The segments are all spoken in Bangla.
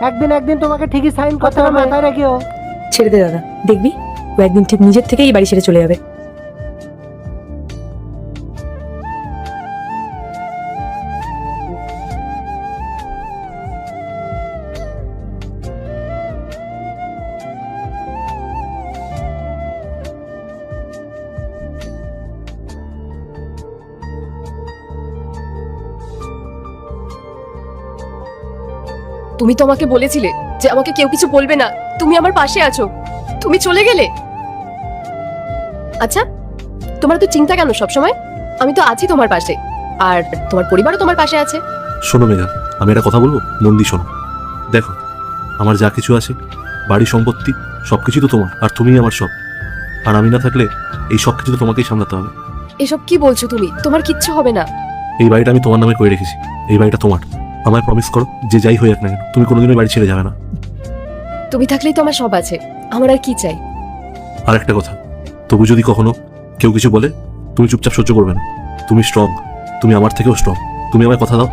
একদিন একদিন তোমাকে ঠিকই সাইন করতে হবে, মাথায় রাখিও। ছেড়ে দে দাদা, দেখবি ও একদিন ঠিক নিজের থেকেই বাড়ি ছেড়ে চলে যাবে। তুমি তো আমাকে বলেছিলে যে আমাকে কেউ কিছু বলবে না, তুমি আমার পাশে আছো, তুমি চলে গেলে। আচ্ছা, তোমার তো চিন্তা কেন সব সময়? আমি তো আছি তোমার পাশে, আর তোমার পরিবারও তোমার পাশে আছে। শোনো মেঘা, আমি একটা কথা বলবো, মন দিয়ে শোনো। দেখো, আমার যা কিছু আছে, বাড়ি সম্পত্তি সবকিছু তো তোমার, আর তুমিই আমার সব। আর আমি না থাকলে এই সব কিছু তো তোমাকেই সামলাতে হবে। এসব কি বলছো তুমি? তোমার কিচ্ছু হবে না। এই বাড়িটা আমি তোমার নামে করে রেখেছি, এই বাড়িটা তোমার। আমায় প্রমিস করো যে যাই হয়ে যাক না কেন তুমি কোনোদিনই বাড়ি ছেড়ে যাবে না। তুমি থাকলেই তো আমার সব আছে, আমার আর কি চাই? আর একটা কথা, তবু যদি কখনো কেউ কিছু বলে, তুমি চুপচাপ সহ্য করবে না। তুমি স্ট্রং, তুমি আমার থেকেও স্ট্রং। তুমি আমায় কথা দাও,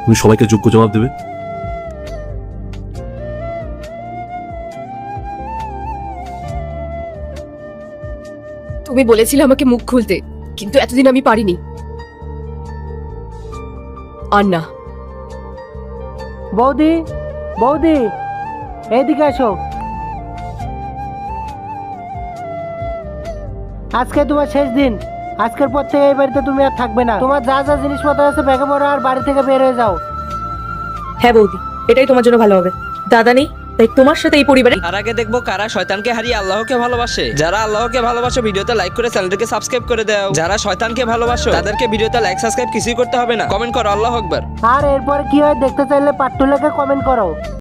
তুমি সবাইকে যোগ্য জবাব দেবে। তুমি বলেছিলে আমাকে মুখ খুলতে, কিন্তু এতদিন আমি পারিনি। আর না। বৌদি, বৌদি, এইদিকে আসো। আজকে তোমার শেষ দিন। আজকের পর থেকে এই বাড়িতে তুমি আর থাকবে না। তোমার যা যা জিনিসপত্র আছে ব্যাগে ভরো আর বাড়ি থেকে বের হয়ে যাও। হ্যাঁ বৌদি, এটাই তোমার জন্য ভালো হবে। দাদা নেই, তাই তোমার সাথে এই পরিবারে। আর আগে দেখবো কারা শয়তানকে হারিয়ে আল্লাহকে ভালোবাসে। যারা আল্লাহকে ভালোবাসো ভিডিওতে লাইক করে চ্যানেলটাকে সাবস্ক্রাইব করে দাও। যারা শয়তানকে ভালোবাসো তাদেরকে ভিডিওতে লাইক সাবস্ক্রাইব কিছুই করতে হবে না, কমেন্ট করো আল্লাহু আকবার। আর এরপরে কি হয় দেখতে চাইলে পার্ট 2 লেখে কমেন্ট করো।